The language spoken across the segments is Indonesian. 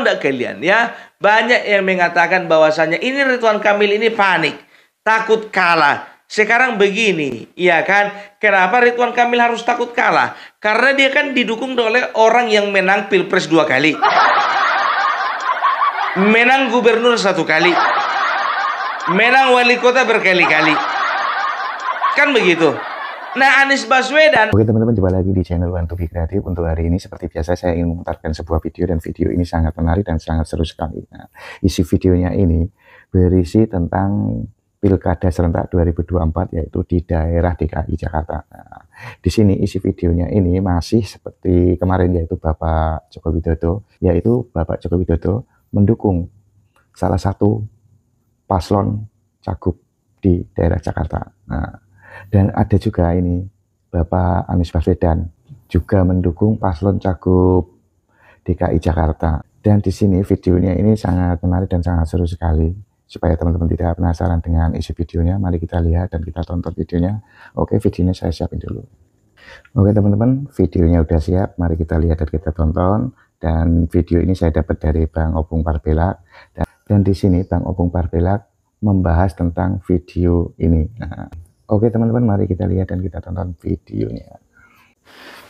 enggak kalian ya? Banyak yang mengatakan bahwasanya ini Ridwan Kamil ini panik, takut kalah. Sekarang begini, ya kan? Kenapa Ridwan Kamil harus takut kalah? Karena dia kan didukung oleh orang yang menang Pilpres 2 kali. Menang gubernur 1 kali. Menang wali kota berkali-kali. Kan begitu. Nah, Anies Baswedan. Oke teman-teman, jumpa lagi di channel One to Be Creative. Untuk hari ini seperti biasa saya ingin memutarkan sebuah video, dan video ini sangat menarik dan sangat seru sekali. Nah, isi videonya ini berisi tentang Pilkada serentak 2024, yaitu di daerah DKI Jakarta. Nah, di sini isi videonya ini masih seperti kemarin, yaitu Bapak Joko Widodo, mendukung salah satu paslon cagup di daerah Jakarta. Nah, dan ada juga ini Bapak Anies Baswedan juga mendukung paslon cagup DKI Jakarta. Dan di sini videonya ini sangat menarik dan sangat seru sekali. Supaya teman-teman tidak penasaran dengan isi videonya, mari kita lihat dan kita tonton videonya. Oke, videonya saya siapin dulu. Oke teman-teman, videonya udah siap. Mari kita lihat dan kita tonton. Dan video ini saya dapat dari Bang Opung Parbelak. Dan di sini Bang Opung Parbelak membahas tentang video ini. Nah, oke teman-teman, mari kita lihat dan kita tonton videonya.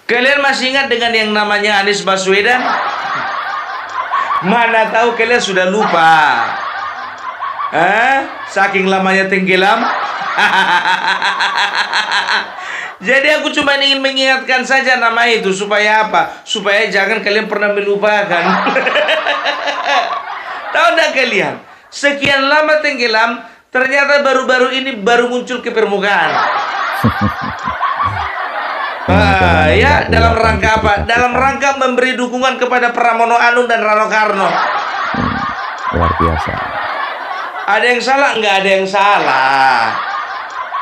Kalian masih ingat dengan yang namanya Anies Baswedan? Mana tahu kalian sudah lupa. Saking lamanya tenggelam. Jadi aku cuma ingin mengingatkan saja nama itu. Supaya apa? Supaya jangan kalian pernah melupakan. Tahu enggak kalian? Sekian lama tenggelam, ternyata baru-baru ini baru muncul ke permukaan. Ya, dalam rangka apa? Dalam rangka memberi dukungan kepada Pramono Anung dan Rano Karno. Luar biasa. Ada yang salah? Nggak ada yang salah.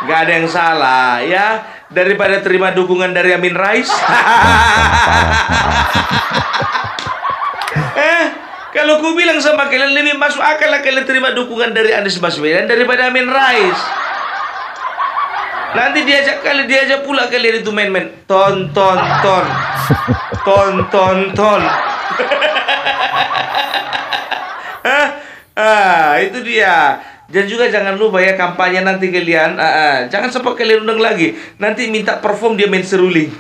Nggak ada yang salah, ya. Daripada terima dukungan dari Amin Rais. Kalau ku bilang sama kalian, lebih masuk akal lah kalian terima dukungan dari Anies Baswedan daripada Amin Rais. Nanti diajak pula kalian itu main-main. Ton. Itu dia. Dan juga jangan lupa ya, kampanye nanti kalian. Jangan sampai kalian undang lagi. Nanti minta perform dia main seruling.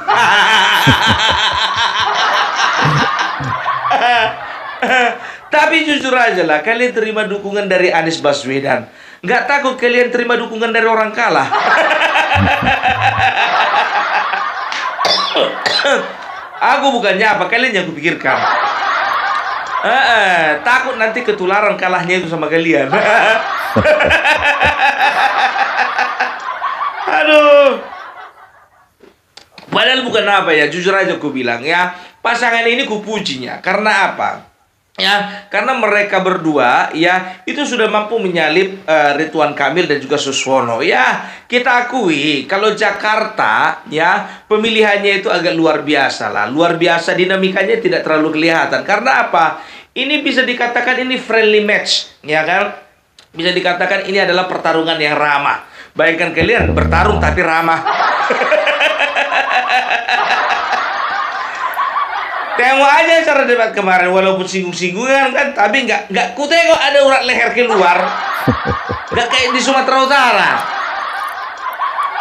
Tapi jujur aja lah, kalian terima dukungan dari Anies Baswedan. Nggak takut kalian terima dukungan dari orang kalah? Aku bukannya apa, kalian yang kupikirkan. Takut nanti ketularan kalahnya itu sama kalian. Aduh. Padahal bukan apa ya, jujur aja aku bilang ya, pasangan ini kupujinya. Karena apa? Ya, karena mereka berdua ya itu sudah mampu menyalip Ridwan Kamil dan juga Suswono. Ya, kita akui kalau Jakarta ya pemilihannya itu agak luar biasa lah. Luar biasa, dinamikanya tidak terlalu kelihatan. Karena apa? Ini bisa dikatakan ini friendly match, ya kan? Bisa dikatakan ini adalah pertarungan yang ramah. Bayangkan kalian bertarung tapi ramah. Tengok aja cara debat kemarin, walaupun singgung-singgungan kan, tapi nggak ku tengok ada urat leher keluar. Nggak kayak di Sumatera Utara.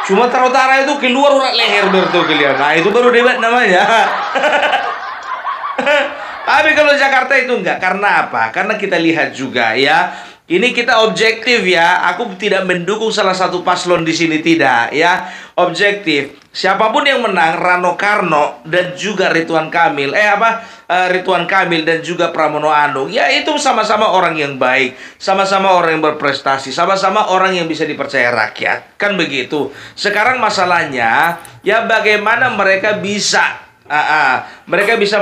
Sumatera Utara itu keluar urat leher betul kalian. Nah itu baru debat namanya. Tapi kalau Jakarta itu enggak. Karena apa? Karena kita lihat juga ya. Ini kita objektif ya. Aku tidak mendukung salah satu paslon di sini, tidak ya. Objektif. Siapapun yang menang, Rano Karno dan juga Ridwan Kamil, Ridwan Kamil dan juga Pramono Anung, ya itu sama-sama orang yang baik, sama-sama orang yang berprestasi, sama-sama orang yang bisa dipercaya rakyat. Kan begitu. Sekarang masalahnya ya bagaimana mereka bisa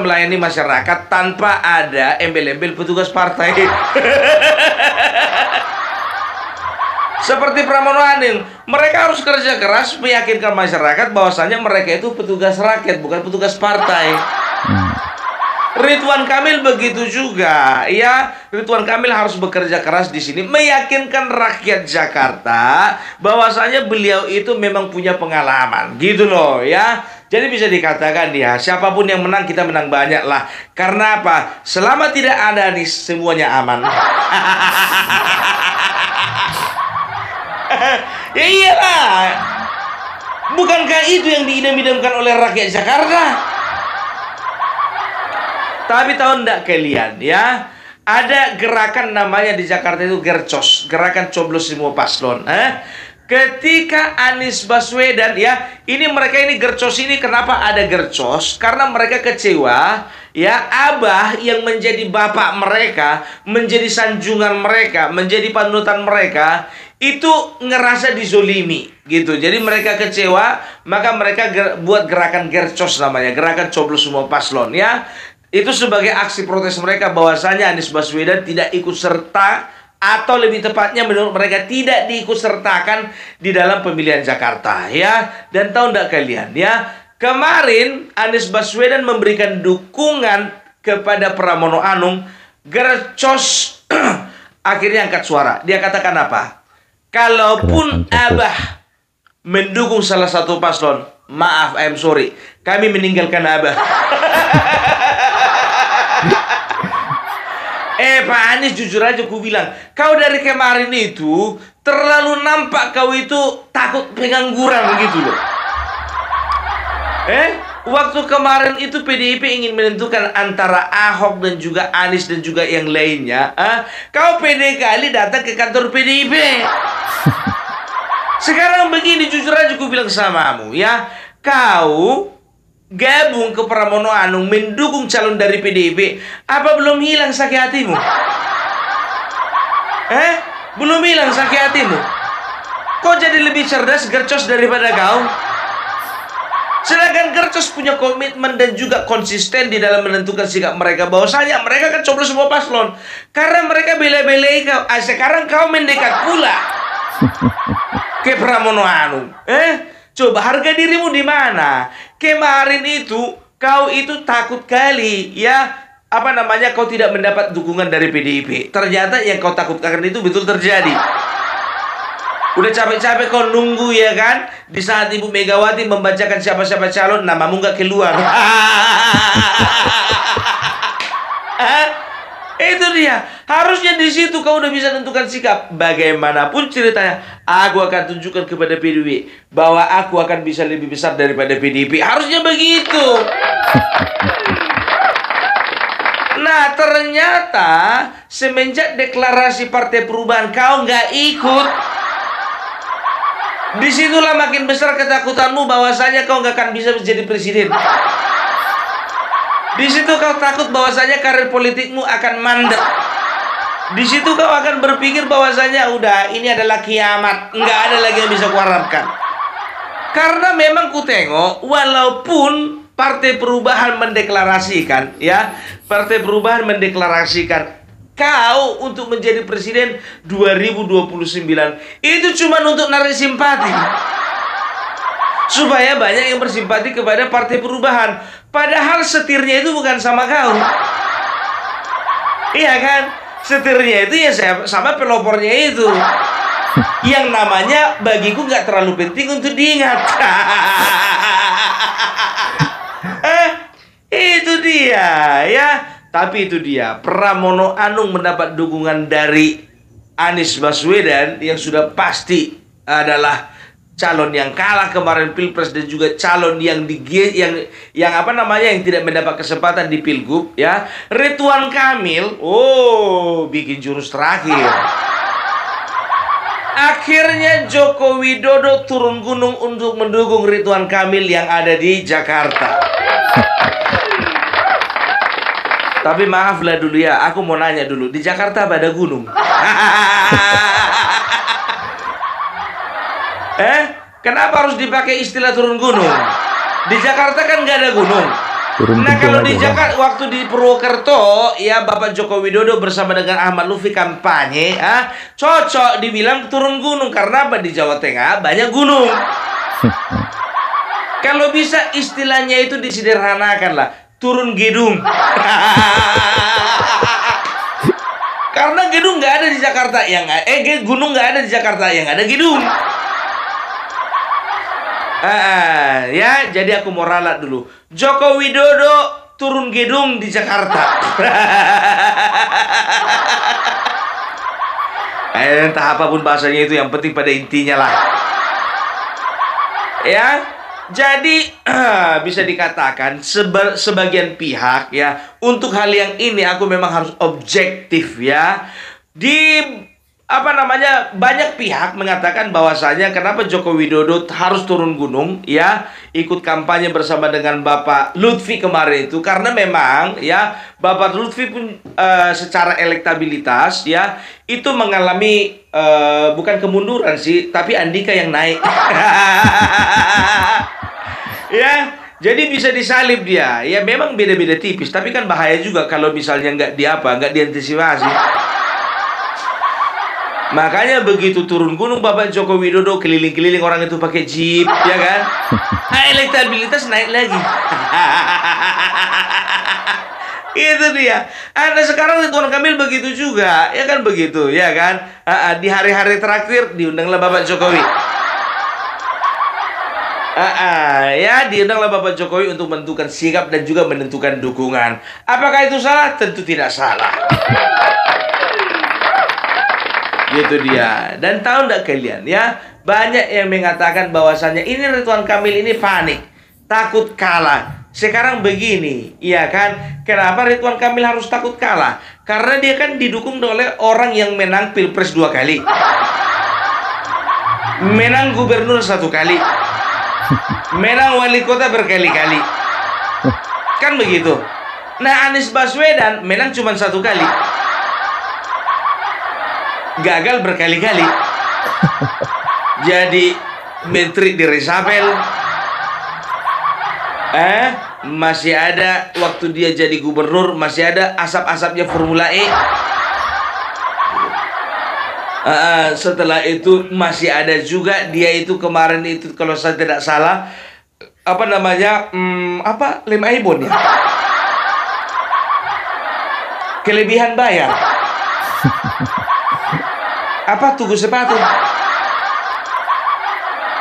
melayani masyarakat tanpa ada embel-embel petugas partai. Seperti Pramono Anung, mereka harus kerja keras meyakinkan masyarakat bahwasanya mereka itu petugas rakyat, bukan petugas partai. Ridwan Kamil begitu juga, ya. Ridwan Kamil harus bekerja keras di sini, meyakinkan rakyat Jakarta bahwasanya beliau itu memang punya pengalaman, gitu loh, ya. Jadi bisa dikatakan ya, siapapun yang menang kita menang banyak lah. Karena apa? Selama tidak ada Anies, semuanya aman. Ya iyalah. Bukankah itu yang diidam-idamkan oleh rakyat Jakarta? Tapi tahu enggak kalian ya? Ada gerakan namanya di Jakarta itu Gercos, gerakan coblos semua paslon. Ketika Anies Baswedan ya, ini mereka ini Gercos ini kenapa ada Gercos? Karena mereka kecewa ya, Abah yang menjadi bapak mereka, menjadi sanjungan mereka, menjadi panutan mereka, itu ngerasa dizolimi gitu. Jadi mereka kecewa, maka mereka buat gerakan Gercos namanya, gerakan coblos semua paslon ya. Itu sebagai aksi protes mereka bahwasanya Anies Baswedan tidak ikut serta, atau lebih tepatnya menurut mereka tidak diikut sertakan di dalam pemilihan Jakarta ya. Dan tahu enggak kalian ya, kemarin Anies Baswedan memberikan dukungan kepada Pramono Anung. Gercos akhirnya angkat suara. Dia katakan apa? Kalaupun Abah mendukung salah satu paslon, maaf, I'm sorry, kami meninggalkan Abah. Pak Anies, jujur aja ku bilang, kau dari kemarin itu terlalu nampak kau itu takut pengangguran gitu loh. Waktu kemarin itu PDIP ingin menentukan antara Ahok dan juga Anies dan juga yang lainnya. Kau pede kali datang ke kantor PDIP. Sekarang begini, jujur aja ku bilang samamu ya, kau gabung ke Pramono Anung, mendukung calon dari PDIP, apa belum hilang sakit hatimu? Belum hilang sakit hatimu? Kok jadi lebih cerdas Gercos daripada kau? Sedangkan Gercos punya komitmen dan juga konsisten di dalam menentukan sikap mereka, bahwasanya mereka kan coblos semua paslon karena mereka bela-belai kau. Sekarang kau mendekat pula ke Pramono Anung. Coba harga dirimu di mana? Kemarin itu kau itu takut kali ya, apa namanya, kau tidak mendapat dukungan dari PDIP. Ternyata yang kau takutkan itu betul terjadi. Udah capek-capek kau nunggu ya kan, di saat Ibu Megawati membacakan siapa-siapa calon, namamu nggak keluar. Itu dia. Harusnya di situ kau udah bisa tentukan sikap. Bagaimanapun ceritanya, aku akan tunjukkan kepada PDIP bahwa aku akan bisa lebih besar daripada PDIP. Harusnya begitu. Nah, ternyata semenjak deklarasi Partai Perubahan kau nggak ikut. Disitulah makin besar ketakutanmu bahwasanya kau nggak akan bisa menjadi presiden. Di situ kau takut bahwasanya karir politikmu akan mandek. Di situ kau akan berpikir bahwasanya udah, ini adalah kiamat, nggak ada lagi yang bisa kuharapkan. Karena memang ku tengok, walaupun Partai Perubahan mendeklarasikan ya, Partai Perubahan mendeklarasikan kau untuk menjadi presiden 2029, itu cuma untuk narik simpati, supaya banyak yang bersimpati kepada Partai Perubahan. Padahal setirnya itu bukan sama kau. Iya kan? Setirnya itu ya sama pelopornya itu, yang namanya bagiku nggak terlalu penting untuk diingat. Itu dia ya. Tapi itu dia, Pramono Anung mendapat dukungan dari Anies Baswedan yang sudah pasti adalah calon yang kalah kemarin Pilpres dan juga calon yang apa namanya, yang tidak mendapat kesempatan di Pilgub ya. Ridwan Kamil, bikin jurus terakhir. Akhirnya Joko Widodo turun gunung untuk mendukung Ridwan Kamil yang ada di Jakarta. Tapi maaflah dulu ya, aku mau nanya dulu, di Jakarta ada gunung? Kenapa harus dipakai istilah turun gunung? Di Jakarta kan nggak ada gunung. Nah, kalau di Jakarta, waktu di Purwokerto, ya Bapak Joko Widodo bersama dengan Ahmad Lutfi kampanye, cocok dibilang turun gunung. Karena apa? Di Jawa Tengah banyak gunung. Kalau bisa istilahnya itu disederhanakan lah, turun gedung. Karena gedung nggak ada di Jakarta, gunung nggak ada di Jakarta, yang ada gedung. Ya, jadi aku mau ralat dulu. Joko Widodo turun gedung di Jakarta. Entah apapun bahasanya itu, yang penting pada intinya lah. Ya, jadi bisa dikatakan sebagian pihak ya, untuk hal yang ini aku memang harus objektif ya. Di apa namanya, banyak pihak mengatakan bahwasanya kenapa Joko Widodo harus turun gunung ya, ikut kampanye bersama dengan Bapak Lutfi kemarin itu, karena memang ya Bapak Lutfi pun secara elektabilitas ya itu mengalami bukan kemunduran sih, tapi Andika yang naik. Ya, jadi bisa disalib dia. Ya memang beda-beda tipis, tapi kan bahaya juga kalau misalnya nggak diantisipasi. Makanya begitu turun gunung Bapak Joko Widodo, keliling-keliling orang itu pakai jeep, ya kan? Elektabilitas naik lagi. Itu dia. Anda sekarang Ridwan Kamil begitu juga, ya kan begitu, ya kan? Di hari-hari terakhir diundanglah Bapak Jokowi. Ya diundanglah Bapak Jokowi untuk menentukan sikap dan juga menentukan dukungan. Apakah itu salah? Tentu tidak salah. Gitu dia. Dan tahu nggak kalian ya, banyak yang mengatakan bahwasannya ini Ridwan Kamil ini panik, takut kalah. Sekarang begini, iya kan? Kenapa Ridwan Kamil harus takut kalah? Karena dia kan didukung oleh orang yang menang Pilpres 2 kali, menang gubernur 1 kali, menang wali kota berkali-kali. Kan begitu. Nah, Anies Baswedan menang cuma 1 kali, gagal berkali-kali. Jadi menteri di resapel. Masih ada waktu dia jadi gubernur, masih ada asap-asapnya Formula E. Setelah itu masih ada juga dia itu kemarin itu, kalau saya tidak salah, apa namanya, lem Aibon ya, kelebihan bayar. Apa, tugu sepatu,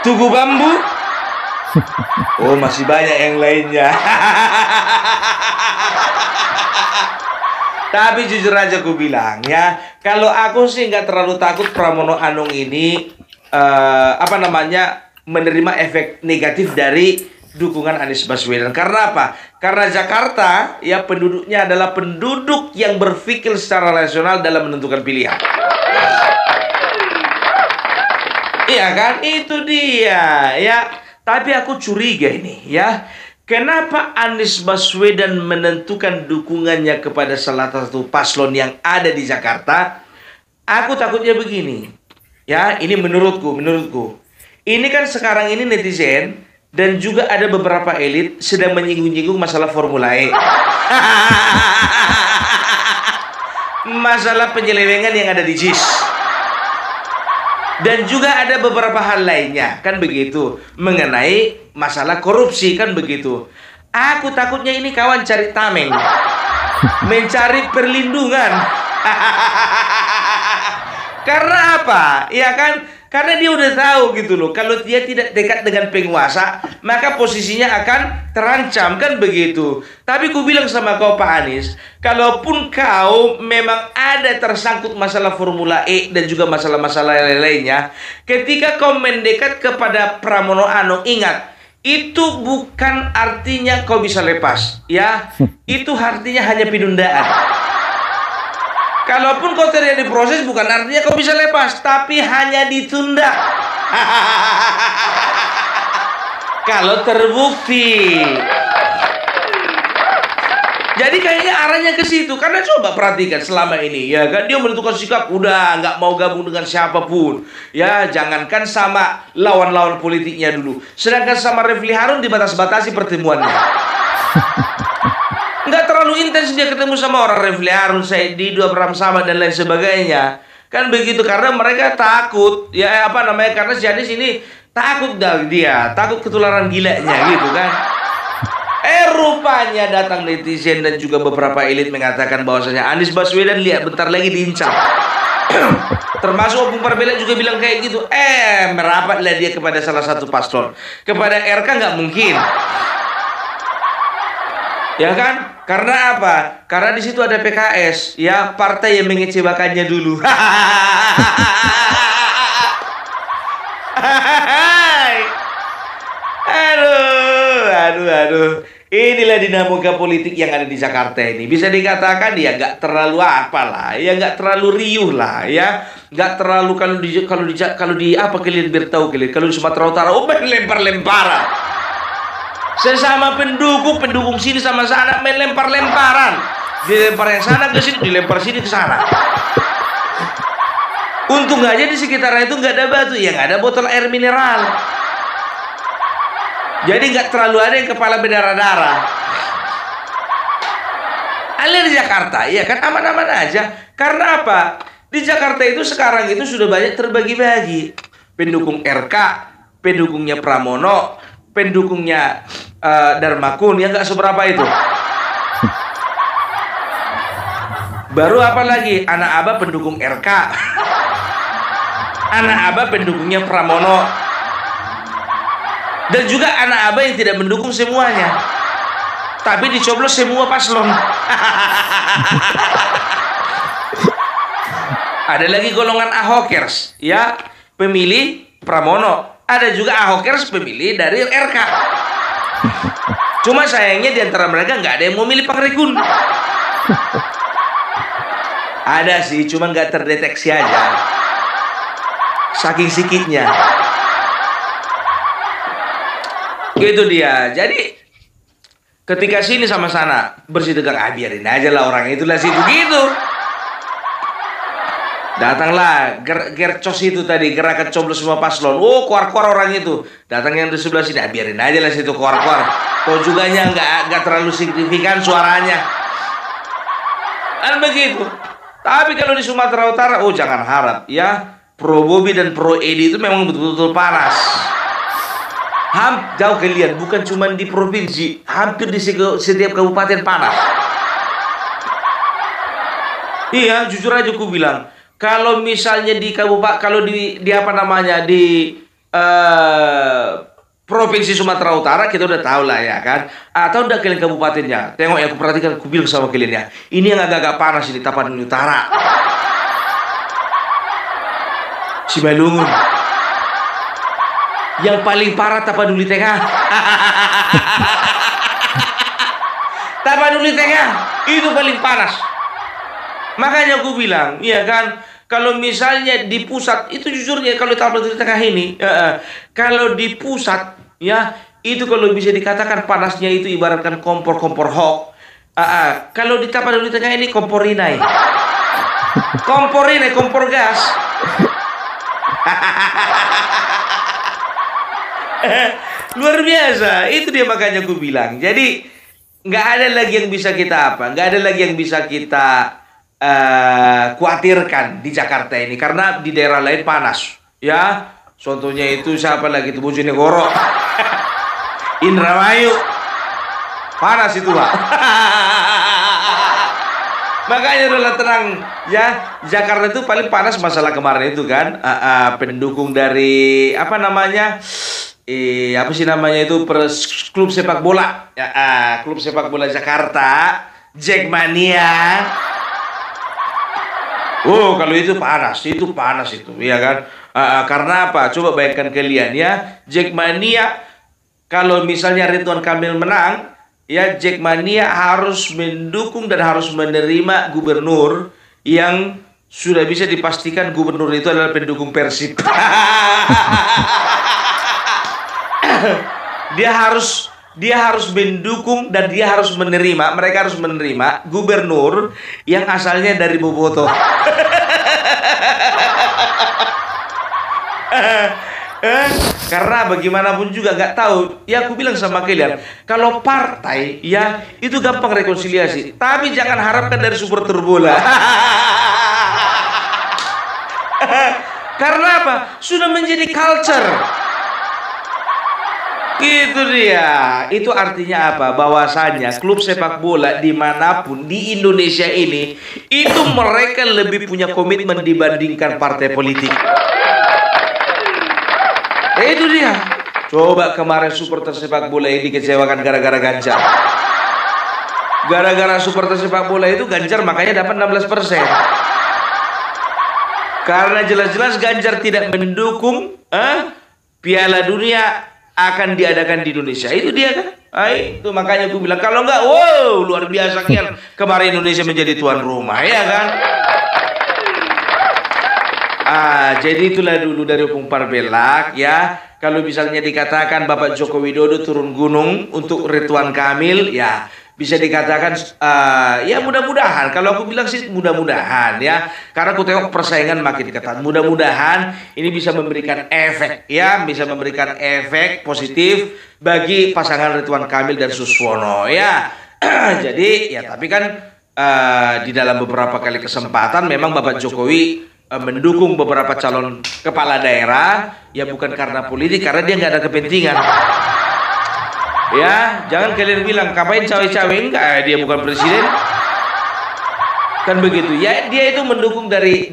tugu bambu. Oh, masih banyak yang lainnya. Tapi jujur aja aku bilang ya, kalau aku sih nggak terlalu takut Pramono Anung ini menerima efek negatif dari dukungan Anies Baswedan. Karena apa? Karena Jakarta ya penduduknya adalah penduduk yang berpikir secara rasional dalam menentukan pilihan. Iya kan? Itu dia ya. Tapi aku curiga ini ya, kenapa Anies Baswedan menentukan dukungannya kepada salah satu paslon yang ada di Jakarta? Aku takutnya begini ya, ini menurutku. Ini kan sekarang ini netizen dan juga ada beberapa elit sedang menyinggung-nyinggung masalah Formula E. Masalah penyelewengan yang ada di JIS. Dan juga ada beberapa hal lainnya, kan begitu, mengenai masalah korupsi, kan begitu. Aku takutnya ini kawan cari tameng, mencari perlindungan. Karena apa? Ya kan? Karena dia udah tahu gitu loh, kalau dia tidak dekat dengan penguasa, maka posisinya akan terancam, kan begitu. Tapi ku bilang sama kau Pak Anies, kalaupun kau memang ada tersangkut masalah Formula E dan juga masalah-masalah lainnya, ketika kau mendekat kepada Pramono Anung, ingat, itu bukan artinya kau bisa lepas, ya. Itu artinya hanya penundaan. Kalaupun kau terjadi proses, bukan artinya kau bisa lepas, tapi hanya ditunda. Kalau terbukti. Jadi kayaknya arahnya ke situ. Karena coba perhatikan selama ini, ya kan, dia menentukan sikap, udah nggak mau gabung dengan siapapun. Ya, jangankan sama lawan-lawan politiknya dulu, sedangkan sama Refli Harun dibatas-batasi pertemuannya. Nggak terlalu intens dia ketemu sama orang, Refli Harun, Said Didu, Abraham Samad dan lain sebagainya. Kan begitu, karena mereka takut ya karena si Anies ini takut dia, takut ketularan gilanya gitu kan. Rupanya datang netizen dan juga beberapa elit mengatakan bahwasanya Anies Baswedan lihat bentar lagi diincar. Termasuk Opung Parbela juga bilang kayak gitu. Merapatlah dia kepada salah satu paslon. Kepada RK nggak mungkin. Ya kan? Karena apa? Karena di situ ada PKS, ya, partai yang mengecewakannya dulu. Aduh. Inilah dinamika politik yang ada di Jakarta ini. Bisa dikatakan ya nggak terlalu apalah, ya nggak terlalu riuh lah, ya nggak terlalu kalau di apa kalian bertahu kalian kalau di Sumatera Utara, main lempar-lemparan. Sesama pendukung sini sama sana main lempar-lemparan, dilempar yang sana ke sini, dilempar sini ke sana. Untung aja di sekitar itu nggak ada batu, ya nggak ada botol air mineral. Jadi nggak terlalu ada yang kepala berdarah-darah. Alias di Jakarta, ya kan aman-aman aja. Karena apa? Di Jakarta itu sekarang itu sudah banyak terbagi-bagi. Pendukung RK, pendukungnya Pramono, pendukungnya Darmakun, ya nggak seberapa itu. Baru apa lagi? Anak Abah pendukung RK, anak Abah pendukungnya Pramono. Dan juga anak Abah yang tidak mendukung semuanya, tapi dicoblos semua paslon. Ada lagi golongan Ahokers, ya, pemilih Pramono. Ada juga Ahokers pemilih dari RK. Cuma sayangnya di antara mereka nggak ada yang mau milih Pangrekun. Ada sih, cuma nggak terdeteksi aja. Saking sikitnya. Gitu dia. Jadi ketika sini sama sana bersih tegang, biarin aja lah orang itulah situ gitu. Datanglah Gercos itu tadi, gerakan coblos semua paslon. Oh, kuar-kuar orang itu. Datang yang di sebelah sini, biarin aja lah situ kuar-kuar. Toh juga nggak terlalu signifikan suaranya. Dan begitu. Tapi kalau di Sumatera Utara, oh jangan harap ya. Pro Bobi dan Pro Edi itu memang betul-betul panas. Jauh kalian, bukan cuma di provinsi, hampir di setiap kabupaten panas. Iya, jujur aja aku bilang, kalau misalnya di kabupaten, kalau di apa namanya di provinsi Sumatera Utara kita udah tahu lah ya kan. Atau udah kalian kabupatennya, tengok ya, aku perhatikan, aku bilang sama kalian ya, ini yang agak-agak panas ini Tapanuli Utara, Simalungun. Yang paling parah Tapanuli Tengah. Tapanuli Tengah itu paling panas. Makanya aku bilang, iya kan, kalau misalnya di pusat itu jujurnya kalau Tapanuli Tengah ini, kalau di pusat ya itu kalau bisa dikatakan panasnya itu ibaratkan kompor hok. Kalau di Tapanuli Tengah ini kompor inai. Kompor gas. Luar biasa, itu dia makanya aku bilang. Jadi nggak ada lagi yang bisa kita nggak ada lagi yang bisa kita khawatirkan di Jakarta ini, karena di daerah lain panas, ya. Contohnya itu siapa lagi itu, Bojonegoro, Indramayu, panas itu Pak. Makanya udah tenang ya, Jakarta itu paling panas masalah kemarin itu kan, pendukung dari apa namanya, apa sih namanya itu, klub sepak bola ya, klub sepak bola Jakarta, Jackmania. Oh, kalau itu panas itu ya kan. Karena apa? Coba bayangkan kalian ya, Jackmania kalau misalnya Ridwan Kamil menang, ya Jackmania harus mendukung dan harus menerima gubernur yang sudah bisa dipastikan gubernur itu adalah pendukung Persib. Dia harus mendukung dan dia harus menerima, mereka harus menerima gubernur yang asalnya dari Boboto. Karena bagaimanapun juga nggak tahu ya, aku bilang sama kalian, kalau partai ya itu gampang rekonsiliasi, tapi jangan harapkan dari supporter bola. Karena apa? Sudah menjadi culture. Gitu dia. Itu artinya apa? Bahwasanya klub sepak bola dimanapun di Indonesia ini, itu mereka lebih punya komitmen dibandingkan partai politik. Itu dia. Coba kemarin supporter sepak bola ini dikecewakan gara-gara Ganjar. Gara-gara supporter sepak bola itu Ganjar makanya dapat 16%. Karena jelas-jelas Ganjar tidak mendukung Piala Dunia akan diadakan di Indonesia. Itu dia kan. Itu makanya aku bilang kalau enggak, wow, luar biasa kan kemarin Indonesia menjadi tuan rumah, ya kan. Jadi itulah dulu dari Opung Parbelak ya. Kalau misalnya dikatakan Bapak Joko Widodo turun gunung untuk Ridwan Kamil, ya bisa dikatakan ya mudah-mudahan. Kalau aku bilang sih mudah-mudahan ya, karena aku tengok persaingan makin ketat. Mudah-mudahan ini bisa memberikan efek ya, bisa memberikan efek positif bagi pasangan Ridwan Kamil dan Suswono ya. Jadi ya tapi kan di dalam beberapa kali kesempatan memang Bapak Jokowi mendukung beberapa calon kepala daerah ya, bukan karena politik, karena dia nggak ada kepentingan. Ya, jangan kalian bilang ngapain cawe-cawe, enggak, dia bukan presiden. Kan begitu. Ya, dia itu mendukung dari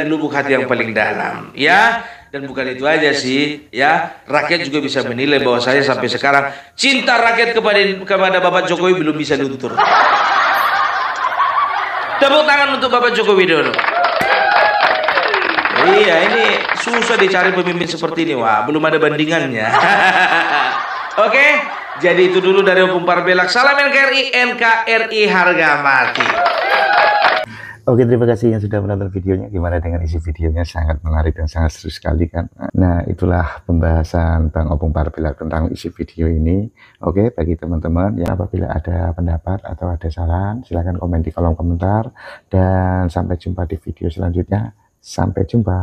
lubuk hati yang paling dalam, ya. Dan bukan itu aja sih, ya. Rakyat juga bisa menilai bahwa saya sampai sekarang cinta rakyat kepada Bapak Jokowi belum bisa luntur. Tepuk tangan untuk Bapak Jokowi Widodo. Iya, ini susah dicari pemimpin seperti ini. Wah, belum ada bandingannya. Oke, jadi itu dulu dari Opung Parbelak. Salam NKRI, NKRI harga mati. Oke, terima kasih yang sudah menonton videonya. Gimana dengan isi videonya? Sangat menarik dan sangat seru sekali kan. Nah, itulah pembahasan Bang Opung Parbelak tentang isi video ini. Oke, bagi teman-teman ya, apabila ada pendapat atau ada saran, silahkan komen di kolom komentar. Dan sampai jumpa di video selanjutnya. Sampai jumpa.